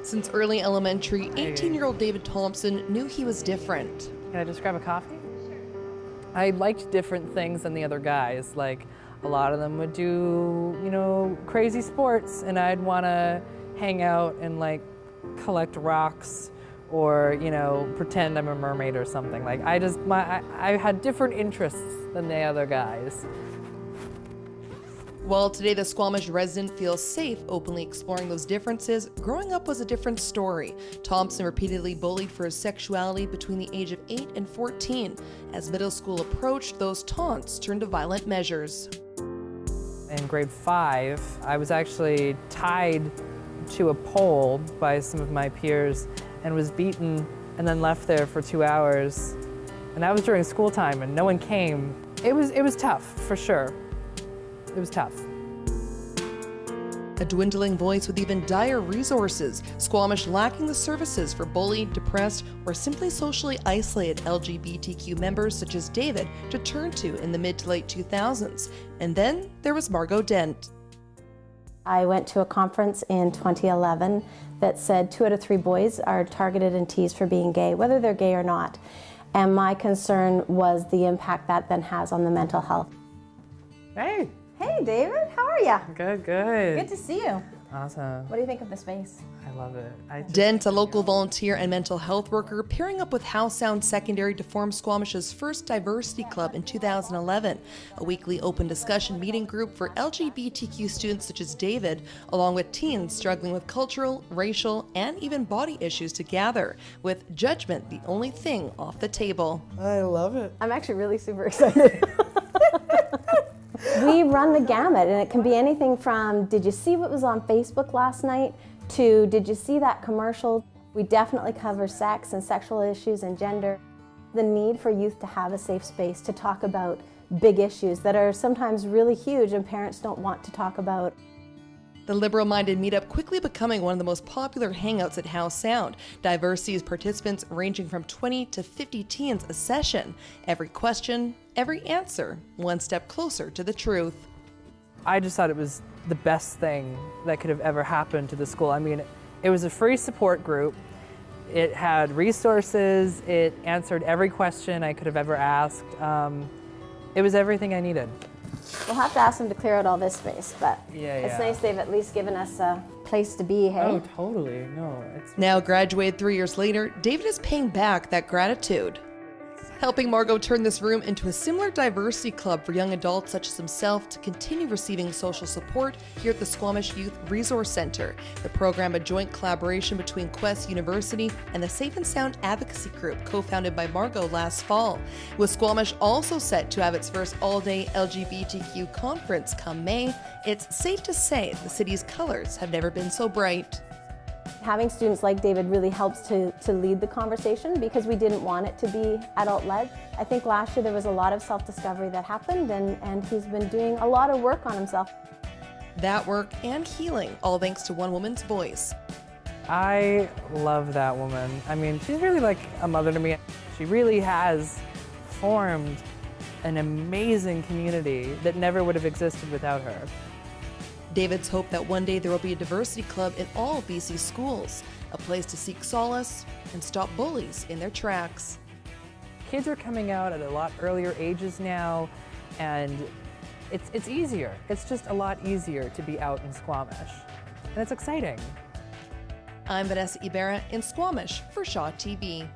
Since early elementary, 18-year-old David Thompson knew he was different. Can I just grab a coffee? I liked different things than the other guys. Like, a lot of them would do, crazy sports, and I'd want to hang out and like collect rocks or, pretend I'm a mermaid or something. Like, I had different interests than the other guys. While today the Squamish resident feels safe openly exploring those differences, growing up was a different story. Thompson repeatedly bullied for his sexuality between the age of 8 and 14. As middle school approached, those taunts turned to violent measures. In grade 5, I was actually tied to a pole by some of my peers and was beaten and then left there for 2 hours. And that was during school time and no one came. It was tough, for sure. It was tough. A dwindling voice with even dire resources, Squamish lacking the services for bullied, depressed, or simply socially isolated LGBTQ members such as David to turn to in the mid to late 2000s. And then there was Margot Dent. I went to a conference in 2011 that said 2 out of 3 boys are targeted and teased for being gay, whether they're gay or not. And my concern was the impact that then has on the mental health. Hey. Hey, David, how are you? Good, good. Good to see you. Awesome. What do you think of the space? I love it. Dent, a local volunteer and mental health worker, pairing up with Howe Sound Secondary to form Squamish's first diversity club in 2011, a weekly open discussion meeting group for LGBTQ students such as David, along with teens struggling with cultural, racial, and even body issues to gather, with judgment the only thing off the table. I love it. I'm actually really super excited. We run the gamut, and it can be anything from, did you see what was on Facebook last night, to did you see that commercial? We definitely cover sex and sexual issues and gender. The need for youth to have a safe space to talk about big issues that are sometimes really huge and parents don't want to talk about. The liberal-minded meetup quickly becoming one of the most popular hangouts at Howe Sound. Diversity's participants ranging from 20 to 50 teens a session. Every question, every answer, one step closer to the truth. I just thought it was the best thing that could have ever happened to the school. I mean, it was a free support group. It had resources. It answered every question I could have ever asked. It was everything I needed. We'll have to ask them to clear out all this space, but Yeah. it's nice they've at least given us a place to be, hey? Oh, totally. No, it's... Now graduated 3 years later, David is paying back that gratitude. Helping Margot turn this room into a similar diversity club for young adults such as himself to continue receiving social support here at the Squamish Youth Resource Center. The program, a joint collaboration between Quest University and the Safe and Sound Advocacy Group, co-founded by Margot last fall. With Squamish also set to have its first all-day LGBTQ conference come May, it's safe to say the city's colors have never been so bright. Having students like David really helps to lead the conversation because we didn't want it to be adult-led. I think last year there was a lot of self-discovery that happened and he's been doing a lot of work on himself. That work and healing, all thanks to one woman's voice. I love that woman. I mean, she's really like a mother to me. She really has formed an amazing community that never would have existed without her. David's hope that one day there will be a diversity club in all BC schools, a place to seek solace and stop bullies in their tracks. Kids are coming out at a lot earlier ages now, and it's easier. It's just a lot easier to be out in Squamish, and it's exciting. I'm Vanessa Ibarra in Squamish for Shaw TV.